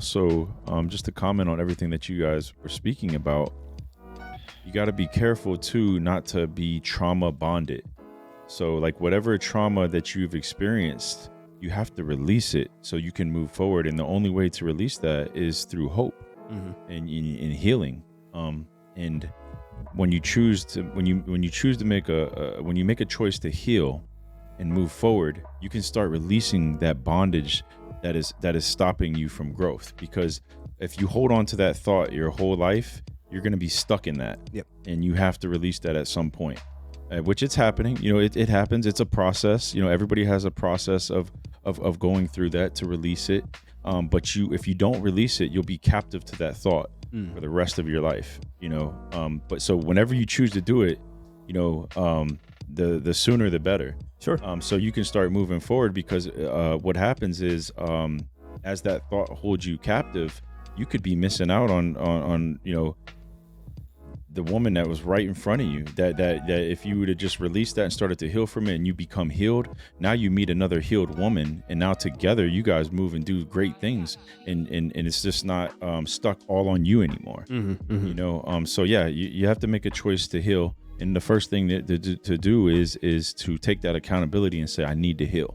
also, just to comment on everything that you guys were speaking about, you got to be careful too, not to be trauma bonded. So like whatever trauma that you've experienced, you have to release it so you can move forward. And the only way to release that is through hope and healing. And when you choose to, when you choose to make when you make a choice to heal and move forward, you can start releasing that bondage that is stopping you from growth. Because if you hold on to that thought your whole life, you're going to be stuck in that. Yep. And you have to release that at some point, which it's happening. It happens. It's a process. Everybody has a process of going through that to release it. But if you don't release it, you'll be captive to that thought for the rest of your life. But so whenever you choose to do it, the sooner the better. Sure. So you can start moving forward, because what happens is, as that thought holds you captive, you could be missing out on the woman that was right in front of you, that if you would have just released that and started to heal from it, and you become healed, now you meet another healed woman, and now together you guys move and do great things, and it's just not stuck all on you anymore. So yeah, you have to make a choice to heal, and the first thing to do is to take that accountability and say, I need to heal.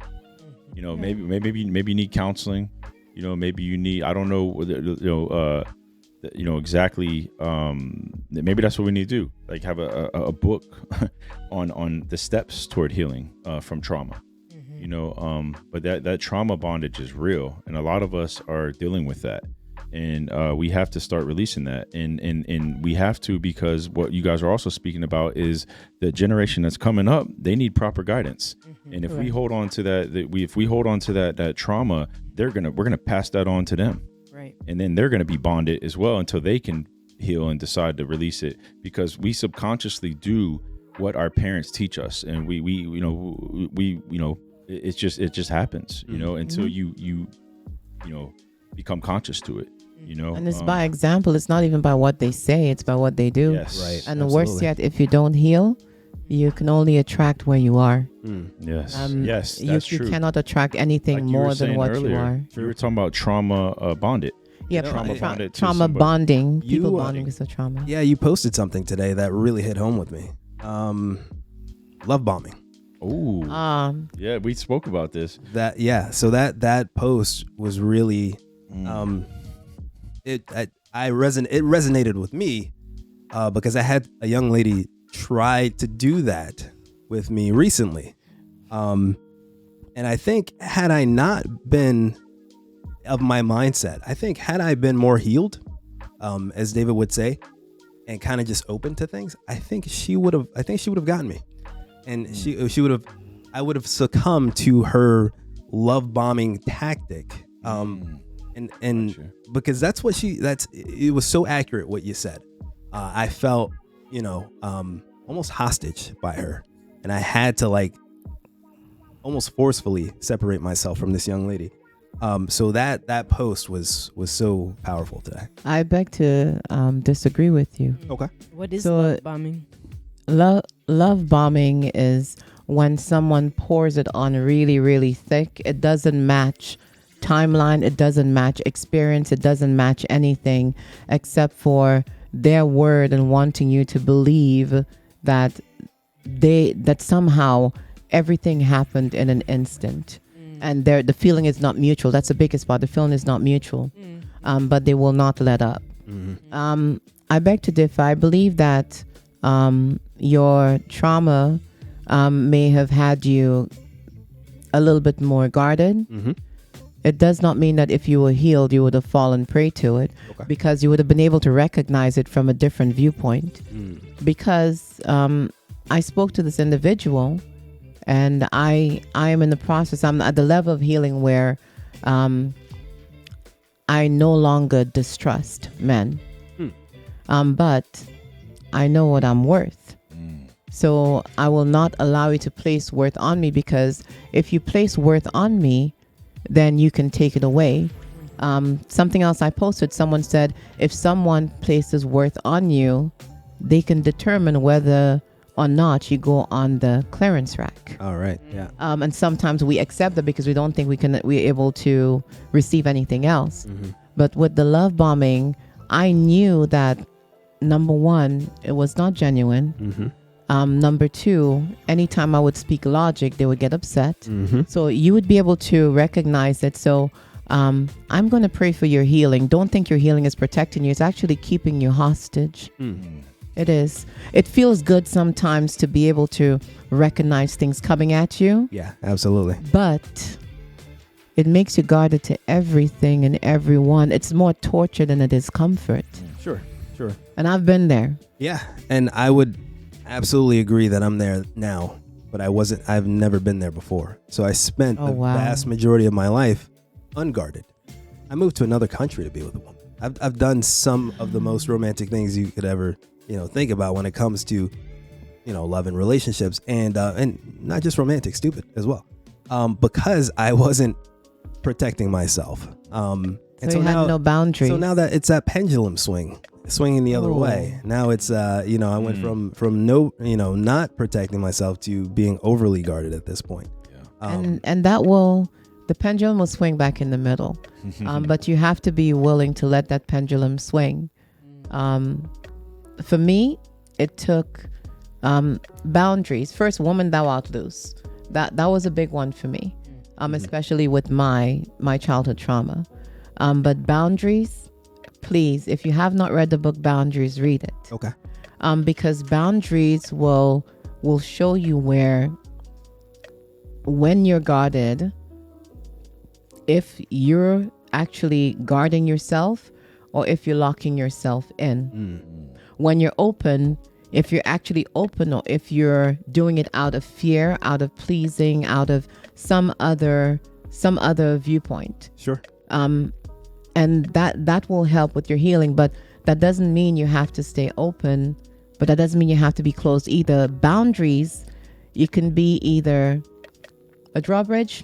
Maybe you need counseling. Maybe you need, I don't know, exactly. Maybe that's what we need to do. Like have a book on the steps toward healing from trauma. But that trauma bondage is real, and a lot of us are dealing with that, and we have to start releasing that, and we have to, because what you guys are also speaking about is the generation that's coming up. They need proper guidance, and if we hold on to that trauma, we're gonna pass that on to them. Right. And then they're going to be bonded as well until they can heal and decide to release it, because we subconsciously do what our parents teach us, and it just happens, until you become conscious to it, And it's by example. It's not even by what they say; it's by what they do. Yes, right. And the worst yet, if you don't heal, you can only attract where you are. Yes, yes, that's you true. cannot attract anything more than what earlier, you are. You were talking about trauma bonded. Yeah, bonded. Trauma bonding. People You, bonding with the trauma. Yeah, you posted something today that really hit home with me. Love bombing. Oh, yeah, we spoke about this. So that post was really, it resonated with me, because I had a young lady try to do that with me recently, and I think had I not been of my mindset, had I been more healed, as David would say, and kind of just open to things, I think she would have gotten me, and she would have, I would have succumbed to her love bombing tactic, and gotcha. Because it was so accurate what you said. I felt almost hostage by her, and I had to almost forcefully separate myself from this young lady. So that post was so powerful today. I beg to disagree with you. Okay. What is love bombing? Love bombing is when someone pours it on really, really thick. It doesn't match timeline. It doesn't match experience. It doesn't match anything except for their word and wanting you to believe that somehow everything happened in an instant. And the feeling is not mutual. That's the biggest part. The feeling is not mutual. But they will not let up. I beg to differ. I believe that your trauma may have had you a little bit more guarded. It does not mean that if you were healed, you would have fallen prey to it, because you would have been able to recognize it from a different viewpoint. Because I spoke to this individual, and I am in the process. I'm at the level of healing where I no longer distrust men, but I know what I'm worth. So I will not allow you to place worth on me, because if you place worth on me, then you can take it away. Something else I posted, someone said, if someone places worth on you, they can determine whether or not you go on the clearance rack. All right. Yeah. And sometimes we accept that because we don't think we're able to receive anything else. But with the love bombing, I knew that, number one, it was not genuine. Number two, anytime I would speak logic, they would get upset. So you would be able to recognize it. So I'm going to pray for your healing. Don't think your healing is protecting you. It's actually keeping you hostage. It is. It feels good sometimes to be able to recognize things coming at you. Yeah, absolutely. But it makes you guarded to everything and everyone. It's more torture than it is comfort. Sure. And I've been there. Yeah, and I would absolutely agree that I'm there now, but I've never been there before. So I spent the vast majority of my life unguarded. I moved to another country to be with a woman. I've done some of the most romantic things you could ever, think about when it comes to, love and relationships, and not just romantic, stupid as well. Because I wasn't protecting myself. And so you had no boundaries. So now that it's that pendulum swinging the other way. Now it's I went from no, not protecting myself to being overly guarded at this point. And the pendulum will swing back in the middle. But you have to be willing to let that pendulum swing. For me, it took boundaries. First, woman thou art loose. That was a big one for me, especially with my childhood trauma. But boundaries, please, if you have not read the book Boundaries, read it. Okay. Because boundaries will show you when you're guarded, if you're actually guarding yourself or if you're locking yourself in. When you're open, if you're actually open or if you're doing it out of fear, out of pleasing, out of some other viewpoint. Sure. And that will help with your healing, but that doesn't mean you have to stay open, but that doesn't mean you have to be closed either. Boundaries, you can be either a drawbridge,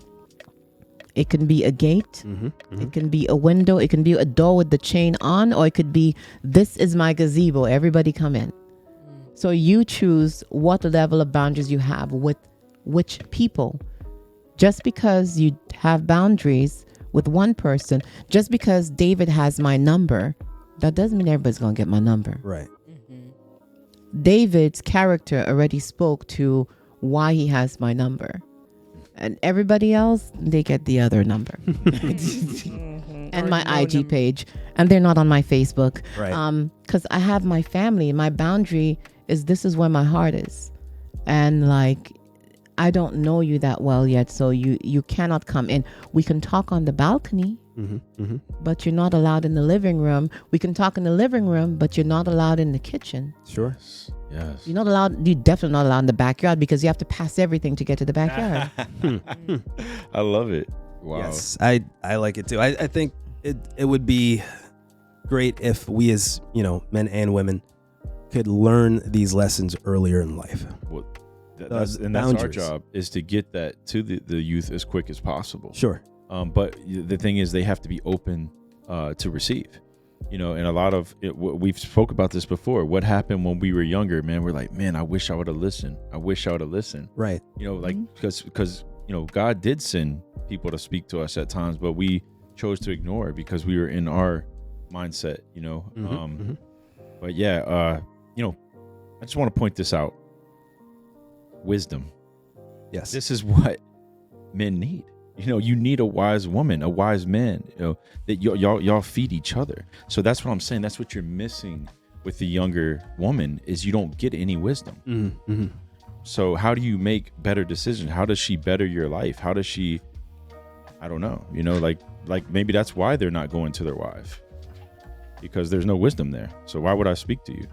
it can be a gate, it can be a window, it can be a door with the chain on, or it could be, this is my gazebo, everybody come in. So you choose what level of boundaries you have with which people. Just because you have boundaries with one person, just because David has my number, that doesn't mean everybody's going to get my number. Right. David's character already spoke to why he has my number. And everybody else, they get the other number. And my IG page. And they're not on my Facebook. Right. Because I have my family. My boundary is, this is where my heart is. And I don't know you that well yet, so you cannot come in. We can talk on the balcony, but you're not allowed in the living room. We can talk in the living room, but you're not allowed in the kitchen. Sure. Yes. You're definitely not allowed in the backyard because you have to pass everything to get to the backyard. I love it. Wow. Yes, I like it too. I think it would be great if we as, men and women could learn these lessons earlier in life. Well, that's our job, is to get that to the youth as quick as possible. Sure. But the thing is, they have to be open to receive. And a lot of it, we've spoke about this before. What happened when we were younger, man? We're like, man, I wish I would have listened. Right. Because God did send people to speak to us at times, but we chose to ignore it because we were in our mindset. But yeah, I just want to point this out. Wisdom. Yes. This is what men need. You need a wise woman, a wise man, that y'all feed each other. So that's what I'm saying. That's what you're missing with the younger woman, is you don't get any wisdom. So how do you make better decisions? How does she better your life? How does she, I don't know, like maybe that's why they're not going to their wife, because there's no wisdom there. So why would I speak to you?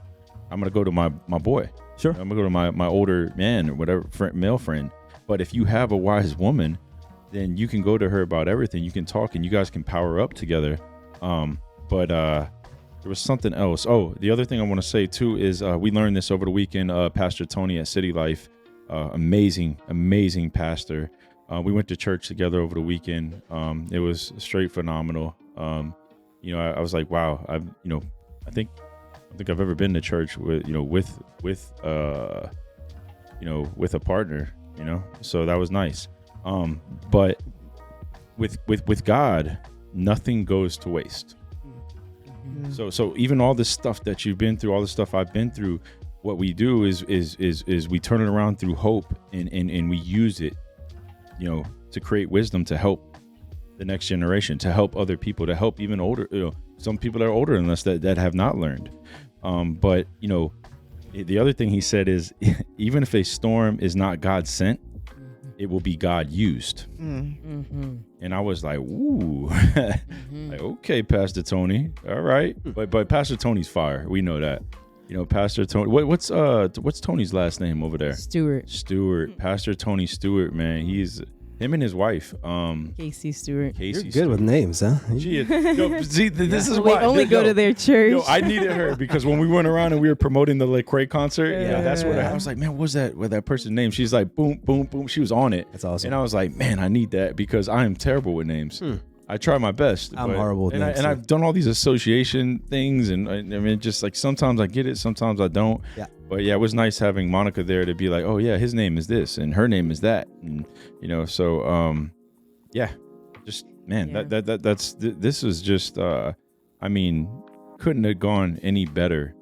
I'm going to go to my boy. Sure. I'm going to go to my older man or whatever, male friend. But if you have a wise woman, then you can go to her about everything. You can talk and you guys can power up together. But there was something else. Oh, the other thing I want to say too is we learned this over the weekend. Pastor Tony at City Life, amazing pastor. We went to church together over the weekend. It was straight phenomenal. I was like, wow. I think I've ever been to church with a partner. So that was nice. But with God, nothing goes to waste. So even all this stuff that you've been through, all the stuff I've been through, what we do is we turn it around through hope, and we use it, to create wisdom, to help the next generation, to help other people, to help even older, some people that are older than us that have not learned. But the other thing he said is, even if a storm is not God sent, it will be God used. And I was like, ooh, like, okay, Pastor Tony, all right. But Pastor Tony's fire. We know that. Pastor Tony. What's Tony's last name over there? Stewart. Pastor Tony Stewart, man. Him and his wife, Casey Stewart. You're good with names, huh? This is we why only go to their church. I needed her because when we went around and we were promoting the Lecrae concert, that's what I was like, man, what's that person's name? She's like, boom, boom, boom. She was on it. That's awesome. And I was like, man, I need that because I am terrible with names. I try my best. I'm horrible with names. And I've done all these association things, and I mean, just like sometimes I get it, sometimes I don't. Yeah. But yeah, it was nice having Monica there to be like, oh yeah, his name is this and her name is that, and yeah, just man, this was just I mean, couldn't have gone any better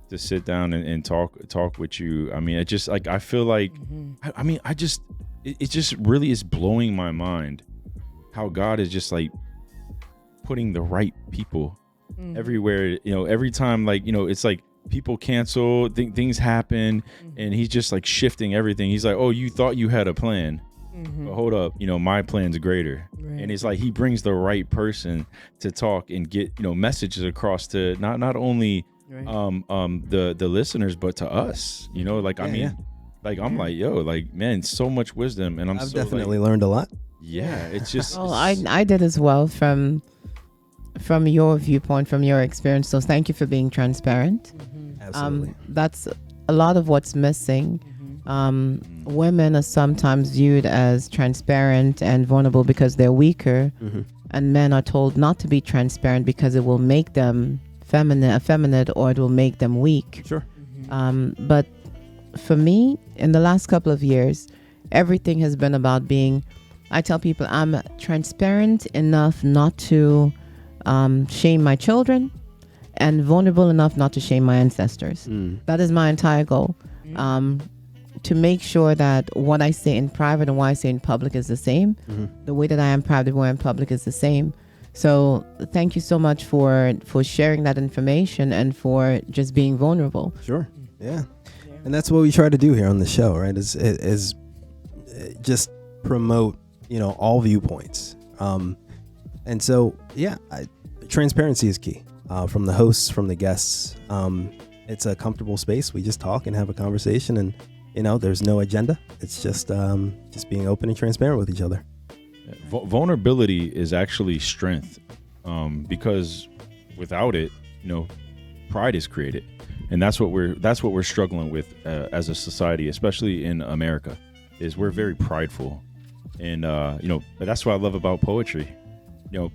to sit down and talk with you. I mean, it just like I feel like it just really is blowing my mind how God is just like putting the right people everywhere, every time, like, it's like people cancel, things happen, and he's just like shifting everything. He's like, oh, you thought you had a plan, but hold up, my plan's greater. Right. And it's like he brings the right person to talk and get messages across to not only the listeners, but to us, like like I'm like, yo, like, man, so much wisdom, and I've definitely learned a lot. Yeah, it's just. Oh, I did as well from your viewpoint, from your experience. So thank you for being transparent. Absolutely. That's a lot of what's missing. Women are sometimes viewed as transparent and vulnerable because they're weaker, and men are told not to be transparent because it will make them effeminate, or it will make them weak. Sure. But for me, in the last couple of years, everything has been about being. I tell people I'm transparent enough not to shame my children, and vulnerable enough not to shame my ancestors. That is my entire goal. To make sure that what I say in private and what I say in public is the same. The way that I am private and what I am public is the same. So thank you so much for sharing that information and for just being vulnerable. Sure. Yeah. And that's what we try to do here on the show, right? Is just promote all viewpoints. And so, transparency is key, from the hosts, from the guests. It's a comfortable space. We just talk and have a conversation, and, there's no agenda. It's just being open and transparent with each other. Vulnerability is actually strength, because without it, pride is created. And that's what we're struggling with as a society, especially in America, is we're very prideful. And, but that's what I love about poetry,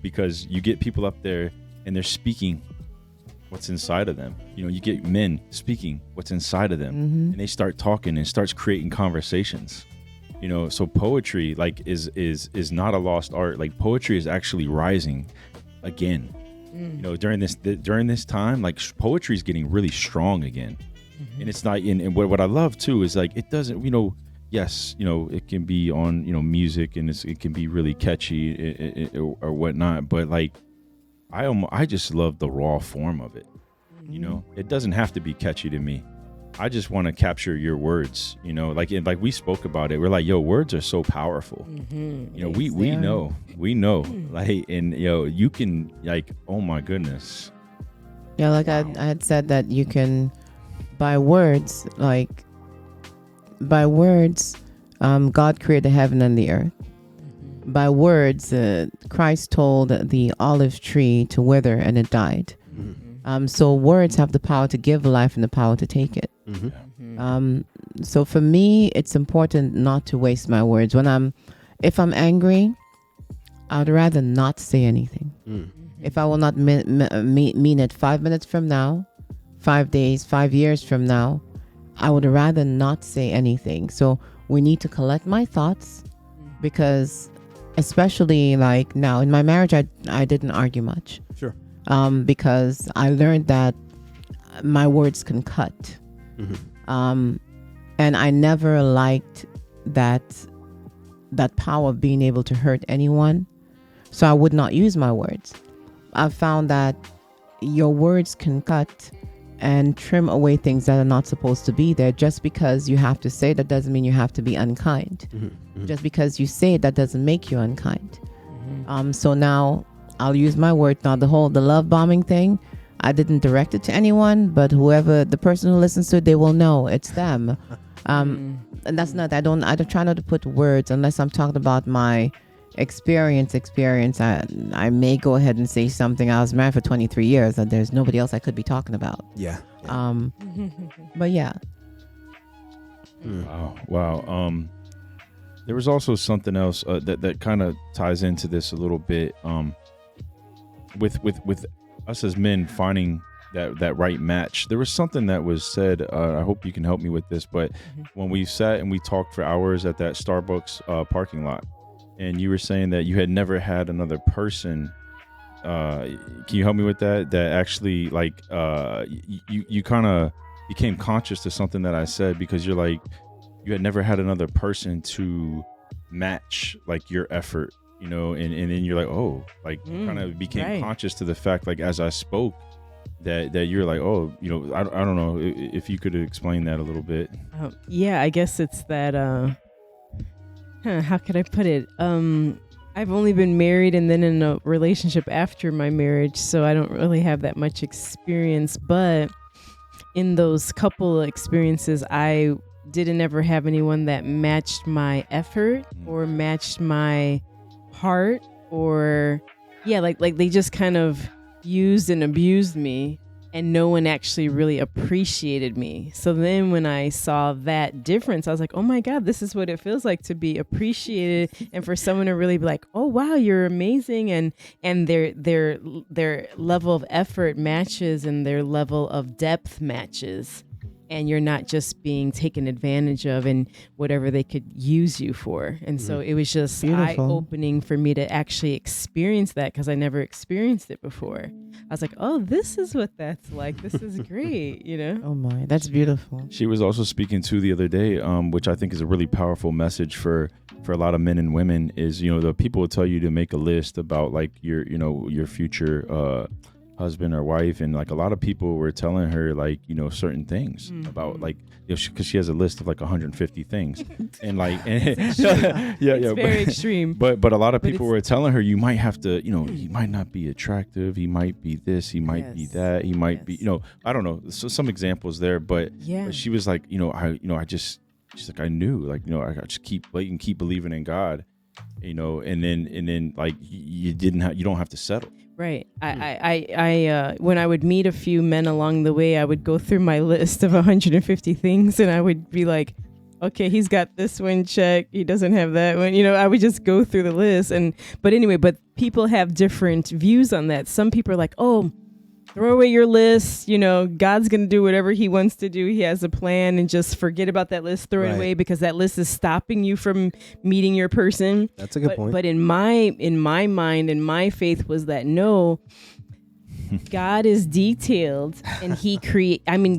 because you get people up there and they're speaking what's inside of them. You get men speaking what's inside of them, and they start talking and starts creating conversations. So poetry, like, is not a lost art. Like, poetry is actually rising again. During this time, like, poetry is getting really strong again. And it's not and what I love too is, like, it doesn't, yes, it can be on, music, and it can be really catchy or whatnot. But, like, I just love the raw form of it. It doesn't have to be catchy to me. I just want to capture your words. Like we spoke about it. We're like, yo, words are so powerful. We know, like, and you can, like, oh my goodness. Yeah, like wow. I had said that you can, by words, God created the heaven and the earth. By words, Christ told the olive tree to wither, and it died. So words have the power to give life and the power to take it. So for me, it's important not to waste my words. If I'm angry, I would rather not say anything. If I will not mean it 5 minutes from now, 5 days, 5 years from now, I would rather not say anything. So we need to collect my thoughts, because especially like now in my marriage, I didn't argue much. Sure. because I learned that my words can cut. And I never liked that power of being able to hurt anyone. So I would not use my words. I've found that your words can cut and trim away things that are not supposed to be there. Just because you have to say that doesn't mean you have to be unkind. Just because you say it, that doesn't make you unkind. So now I'll use my words. Now the love bombing thing, I didn't direct it to anyone, but whoever, the person who listens to it, they will know it's them. And that's not, I don't try not to put words unless I'm talking about my experience. I may go ahead and say something. I was married for 23 years and there's nobody else I could be talking about. Yeah. But yeah. Wow. There was also something else that kind of ties into this a little bit. With us as men finding that right match. There was something that was said. I hope you can help me with this. But when we sat and we talked for hours at that Starbucks parking lot, and you were saying that you had never had another person. Can you help me with that? That actually, like, you kind of became conscious to something that I said, because you're like, you had never had another person to match like your effort, and then you're like, oh, like kind of became conscious to the fact, like, as I spoke, that you're like, oh, I don't know if you could explain that a little bit. Yeah, I guess it's that. How could I put it? I've only been married and then in a relationship after my marriage, so I don't really have that much experience. But in those couple of experiences, I didn't ever have anyone that matched my effort or matched my heart, or like they just kind of used and abused me, and no one actually really appreciated me. So then when I saw that difference, I was like, oh my God, this is what it feels like to be appreciated, and for someone to really be like, oh wow, you're amazing, and their level of effort matches and their level of depth matches, and you're not just being taken advantage of and whatever they could use you for. And so it was just eye-opening for me to actually experience that, because I never experienced it before. I was like, oh, this is what that's like. This is great, Oh my, that's beautiful. She was also speaking to the other day, which I think is a really powerful message for a lot of men and women, is, the people will tell you to make a list about like your future husband or wife, and like a lot of people were telling her like certain things about like, because she has a list of like 150 things, and like it's very extreme. But a lot of people were telling her, you might have to, he might not be attractive, he might be this, he might be that, he might be, I don't know, so some examples there, but she was like, she's like, I knew, like, I just keep believing in God, and then like you don't have to settle. Right. I when I would meet a few men along the way, I would go through my list of 150 things, and I would be like, okay, he's got this one check, he doesn't have that one. I would just go through the list. But people have different views on that. Some people are like, oh, throw away your list. God's going to do whatever he wants to do. He has a plan, and just forget about that list. Throw it away, because that list is stopping you from meeting your person. That's a good point. But in my mind and my faith was that no, God is detailed, and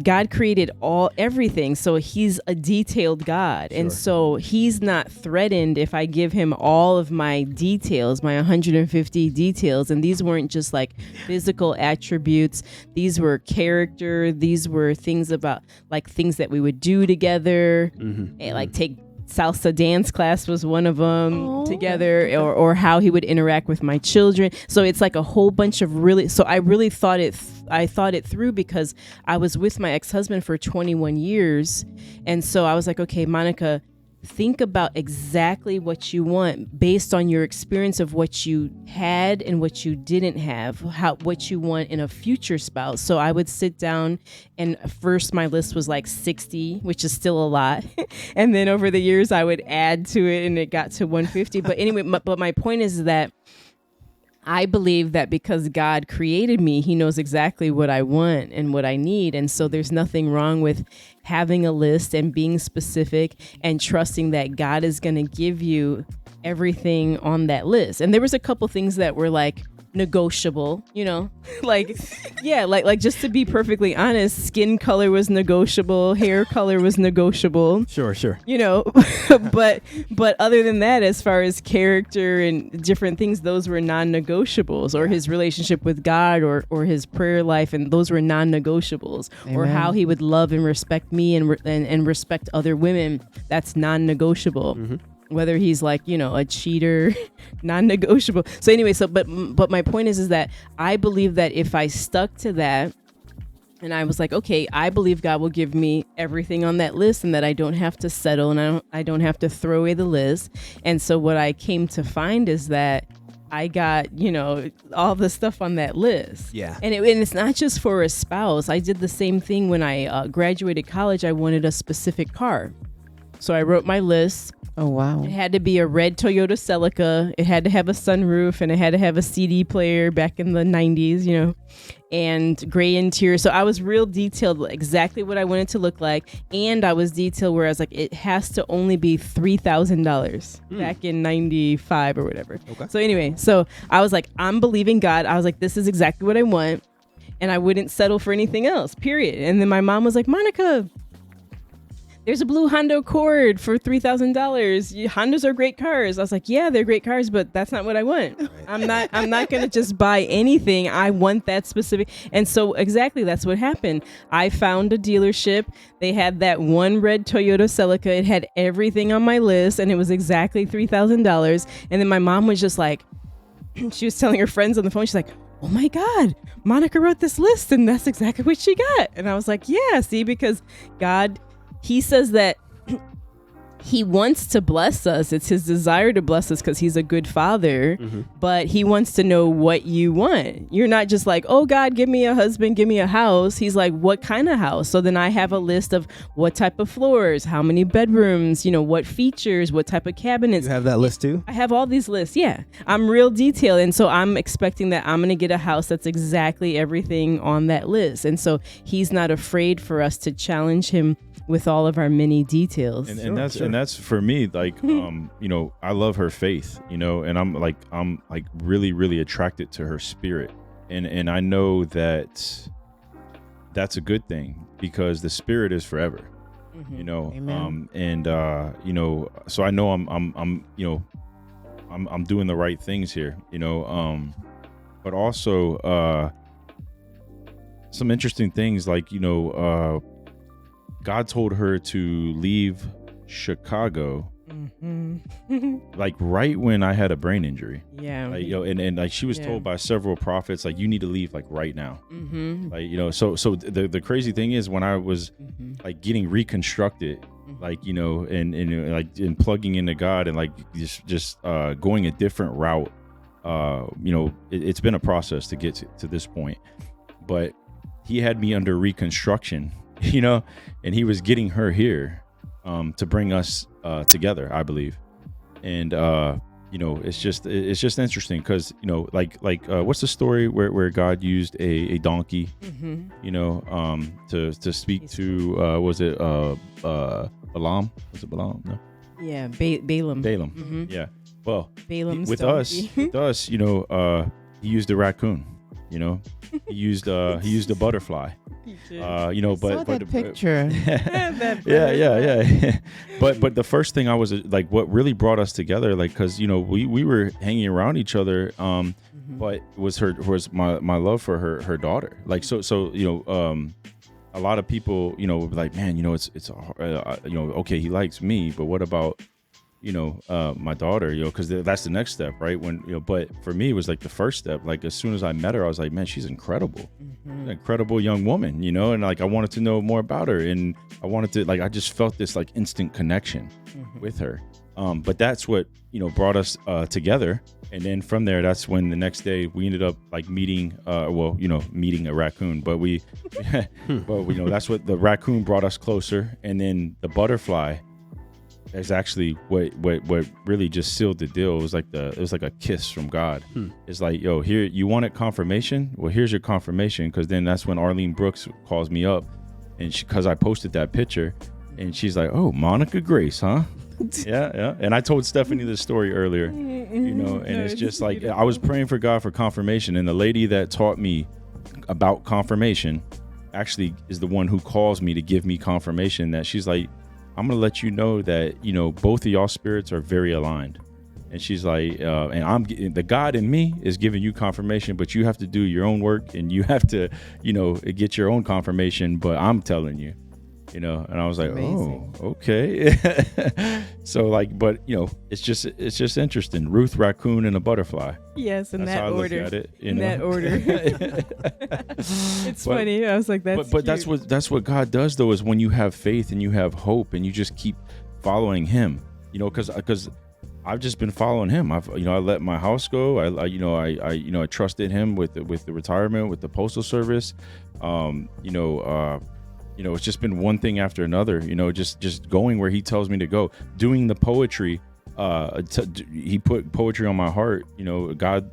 God created everything. So he's a detailed God. Sure. And so he's not threatened if I give him all of my details, my 150 details. And these weren't just like physical attributes. These were character. These were things about like things that we would do together, and like take salsa dance class was one of them together, or how he would interact with my children. So it's like a whole bunch of I thought it through, because I was with my ex-husband for 21 years. And so I was like, okay, Monica, think about exactly what you want based on your experience of what you had and what you didn't have, what you want in a future spouse. So I would sit down, and first my list was like 60, which is still a lot. And then over the years I would add to it, and it got to 150. But anyway, but my point is that I believe that because God created me, he knows exactly what I want and what I need. And so there's nothing wrong with having a list and being specific and trusting that God is going to give you everything on that list. And there was a couple things that were like, negotiable, like, yeah, like just to be perfectly honest, skin color was negotiable, hair color was negotiable. Sure. But other than that, as far as character and different things, those were non-negotiables, or his relationship with God, or his prayer life, and those were non-negotiables. Amen. Or how he would love and respect me and respect other women, that's non-negotiable. Whether he's like, a cheater, non-negotiable. So anyway, but my point is that I believe that if I stuck to that, and I was like, okay, I believe God will give me everything on that list, and that I don't have to settle, and I don't have to throw away the list. And so what I came to find is that I got, all the stuff on that list. Yeah. And it's not just for a spouse. I did the same thing when I graduated college. I wanted a specific car. So I wrote my list. Oh, wow. It had to be a red Toyota Celica. It had to have a sunroof, and it had to have a CD player back in the 90s, and gray interior. So I was real detailed, exactly what I wanted to look like. And I was detailed where I was like, it has to only be $3,000 back in 95 or whatever. Okay. So anyway, so I was like, I'm believing God. I was like, this is exactly what I want. And I wouldn't settle for anything else, period. And then my mom was like, Monica, there's a blue Honda Accord for $3,000. Hondas are great cars. I was like, yeah, they're great cars, but that's not what I want. Right. I'm not going to just buy anything. I want that specific. And so exactly that's what happened. I found a dealership. They had that one red Toyota Celica. It had everything on my list, and it was exactly $3,000. And then my mom was just like, she was telling her friends on the phone, she's like, oh my God, Monica wrote this list, and that's exactly what she got. And I was like, yeah, see, because God, he says that he wants to bless us. It's his desire to bless us because he's a good father, but he wants to know what you want. You're not just like, oh God, give me a husband, give me a house. He's like, what kind of house? So then I have a list of what type of floors, how many bedrooms, what features, what type of cabinets. You have that list too? I have all these lists. Yeah. I'm real detailed. And so I'm expecting that I'm going to get a house that's exactly everything on that list. And so he's not afraid for us to challenge him with all of our many details. And that's for me, like, I love her faith, and I'm like really, really attracted to her spirit. And I know that that's a good thing because the spirit is forever, Amen. So I know I'm doing the right things here, but also, some interesting things like, God told her to leave Chicago, like right when I had a brain injury. Yeah. Like, and like she was told by several prophets, like, you need to leave like right now. Like, so the crazy thing is when I was like getting reconstructed, like, and plugging into God and like just going a different route, it's been a process to get to this point, but he had me under reconstruction, and he was getting her here to bring us together, I believe. And it's just interesting because what's the story where God used a donkey to speak to was it Balaam? Was it Balaam? No. Yeah, Balaam. Yeah. Well, Balaam's with donkey. us, he used a raccoon. He used a butterfly. Saw but that picture. yeah. but the first thing I was like, what really brought us together, like, because we were hanging around each other, but it was my love for her daughter. Like, so a lot of people were like, man, it's okay, he likes me, but what about my daughter, because that's the next step, right? When but for me it was like the first step. Like as soon as I met her, I was like, man, she's incredible, an incredible young woman, and like I wanted to know more about her, and I wanted to, like, I just felt this like instant connection with her. But that's what brought us together, and then from there, that's when the next day we ended up like meeting meeting a raccoon, but we that's what the raccoon brought us closer, and then the butterfly is actually what really just sealed the deal. It was like a kiss from God. It's like, yo, here, you wanted confirmation? Well, here's your confirmation. Because then that's when Arlene Brooks calls me up, and because I posted that picture, And she's like, "Oh, Monica Grace, huh?" Yeah. And I told Stephanie this story earlier, and it's just like, I was praying for God for confirmation, and the lady that taught me about confirmation actually is the one who calls me to give me confirmation that she's like, "I'm gonna let you know that both of y'all spirits are very aligned." And she's like, and the God in me is giving you confirmation, but you have to do your own work, and you have to get your own confirmation, but I'm telling you. And I was like, Amazing. "Oh, okay." So like, but it's just interesting. Ruth, raccoon, and a butterfly. Yes, in That's that how I look order. at it, In that order. It's funny. I was like, that's but that's cute. that's what God does, though, is when you have faith and you have hope and you just keep following Him. Because I've just been following Him. I let my house go. I trusted Him with the retirement, with the postal service. It's just been one thing after another, just going where He tells me to go, doing the poetry. He put poetry on my heart, God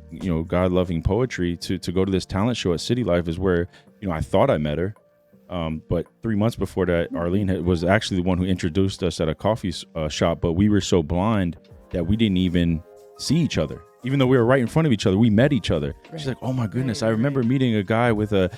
loving poetry to go to this talent show at City Life is where, I thought I met her. But 3 months before that, Arlene was actually the one who introduced us at a coffee shop, but we were so blind that we didn't even see each other. Even though we were right in front of each other, we met each other. Right. She's like, "Oh my goodness!" I remember meeting a guy with a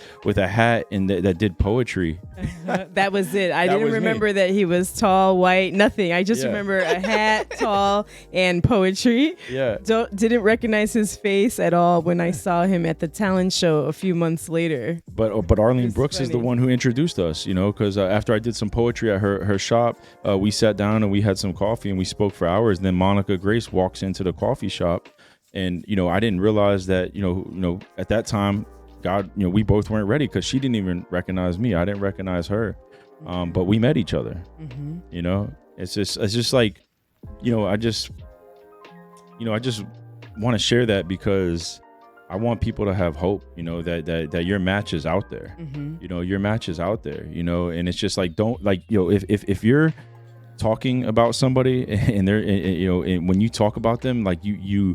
hat and that did poetry. That was it. I didn't remember that he was tall, white, nothing. I just remember a hat, tall, and poetry. Yeah. Didn't recognize his face at all when I saw him at the talent show a few months later. But Arlene Brooks is the one who introduced us. Because after I did some poetry at her shop, we sat down and we had some coffee and we spoke for hours. And then Monica Grace walks into the coffee shop. And, I didn't realize that, at that time, God, we both weren't ready because she didn't even recognize me. I didn't recognize her. But we met each other. Mm-hmm. It's just like, I just want to share that because I want people to have hope, that your match is out there. Mm-hmm. Your match is out there, and it's just like, don't like, if you're talking about somebody and they're, and when you talk about them, like you're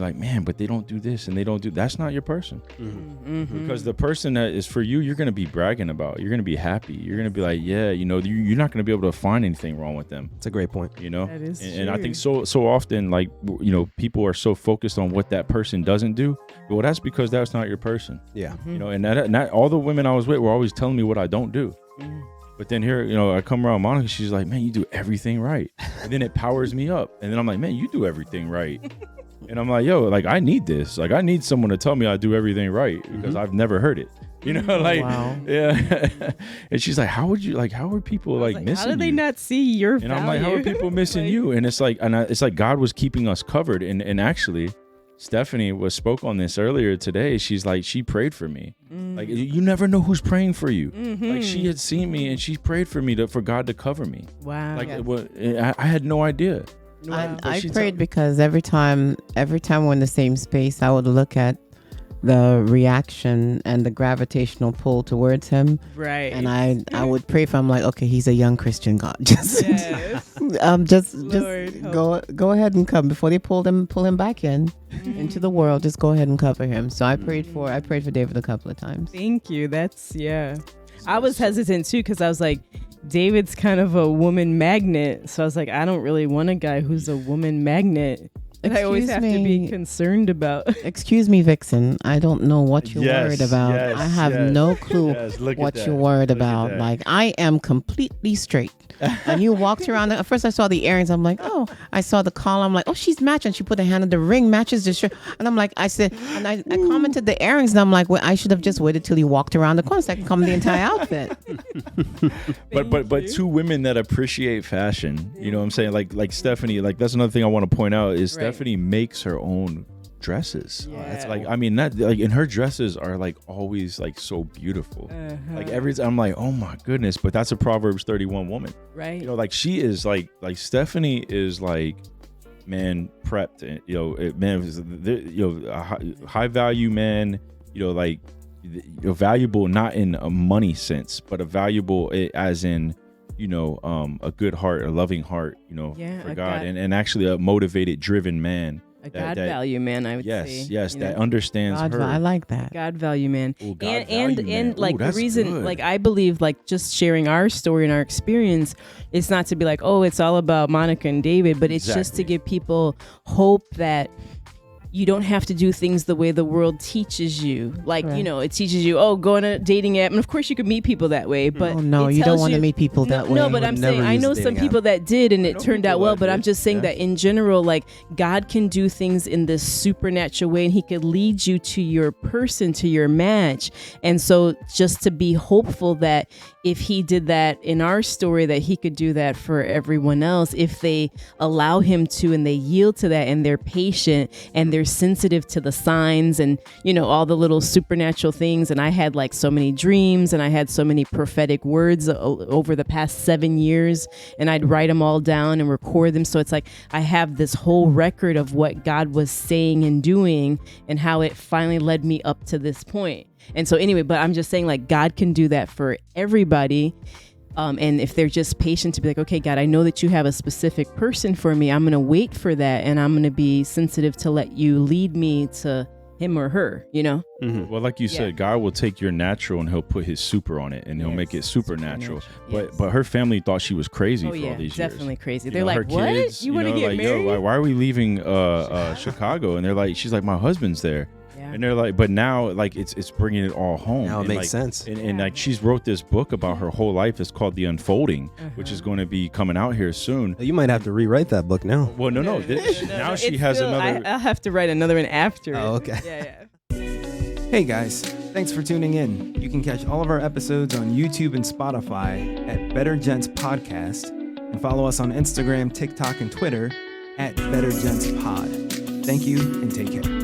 like, "Man, but they don't do this and they don't do." That's not your person. Mm-hmm. Because the person that is for you, you're going to be bragging about. You're going to be happy. You're going to be like, "Yeah, you're not going to be able to find anything wrong with them." That's a great point. That is and I think so often, like, people are so focused on what that person doesn't do. Well, that's because that's not your person. Yeah. And that all the women I was with were always telling me what I don't do. But then here, I come around Monica, she's like, "Man, you do everything right." And then it powers me up. And then I'm like, "Man, you do everything right." And I'm like, "Yo, like, I need this. Like, I need someone to tell me I do everything right because I've never heard it." Wow. Yeah. And she's like, "How are people like missing How did they you?" not see your And value? I'm like, "How are people missing you?" And it's like, it's like God was keeping us covered. And actually, Stephanie spoke on this earlier today. She's like, she prayed for me. Like, you never know who's praying for you. Like, she had seen me and she prayed for me for God to cover me. Wow. Like, I had no idea. I prayed because every time we're in the same space, I would look at the reaction and the gravitational pull towards him. Right. And I would pray for him, like, "Okay, he's a young Christian, God. Just Lord, go ahead and come before they pull him back into the world. Just go ahead and cover him." So I prayed for David a couple of times. Thank you. That's I was hesitant too because I was like, David's kind of a woman magnet. So I was like, I don't really want a guy who's a woman magnet. And I always have to be concerned about. Excuse me, Vixen. I don't know what you're worried about. Yes, I have no clue what you're worried about. Like, I am completely straight. And you walked around. At first, I saw the earrings. I'm like, "Oh," I saw the collar. I'm like, "Oh, she's matching." She put a hand on the ring, matches the shirt. And I'm like, I commented the earrings. And I'm like, "Well, I should have just waited till he walked around the corner so I can come the entire outfit." But two women that appreciate fashion, you know what I'm saying? Like Stephanie, like, that's another thing I want to point out is Stephanie makes her own dresses. It's like, I mean, that, like, and her dresses are like always like so beautiful. Like every time I'm like, "Oh my goodness," but that's a Proverbs 31 woman. Right. Like, she is like Stephanie is like, man, prepped, and a high value man, like, valuable not in a money sense, but a valuable as in, a good heart, a loving heart, for God, and actually a motivated, driven man. A God value man, I would say. Yes, that understands God, her. I like that. God value man. Ooh, God and value man. like Ooh, the that's reason, good. like I believe, like just sharing our story and our experience, it's not to be like, oh, it's all about Monica and David, but it's just to give people hope that you don't have to do things the way the world teaches you. Like, Right. you know, it teaches you, oh, go on a dating app. And of course you could meet people that way, but Oh, no, it you don't tells want to meet people that way. No, but would I'm never saying, I use know a some dating people that did and I it know turned out people well, that but I'm did, just saying yeah. that in general, like God can do things in this supernatural way and he could lead you to your person, to your match. And so just to be hopeful that if he did that in our story, that he could do that for everyone else if they allow him to and they yield to that and they're patient and they're sensitive to the signs and, you know, all the little supernatural things. And I had like so many dreams and I had so many prophetic words over the past 7 years, and I'd write them all down and record them. So it's like I have this whole record of what God was saying and doing and how it finally led me up to this point. And so anyway, but I'm just saying like God can do that for everybody. And if they're just patient to be like, okay, God, I know that you have a specific person for me. I'm going to wait for that. And I'm going to be sensitive to let you lead me to him or her, you know? Mhm. Well, like you said, God will take your natural and he'll put his super on it and he'll make it supernatural. Supernatural, But her family thought she was crazy Oh for yeah, all these definitely years. crazy. You They're know, like, her what? kids, You want to know, get like, married? Yo, why are we leaving Chicago? And they're like, she's like, my husband's there. Yeah. And they're like, but now like it's bringing it all home. Now it And, makes like, sense. And like she's wrote this book about her whole life. It's called The Unfolding, which is going to be coming out here soon. You might have to rewrite that book now. Well, no. Now she has another. I'll have to write another one after. Oh, it. okay. Yeah. Hey guys, thanks for tuning in. You can catch all of our episodes on YouTube and Spotify at Better Gents Podcast, and follow us on Instagram, TikTok, and Twitter at Better Gents Pod. Thank you and take care.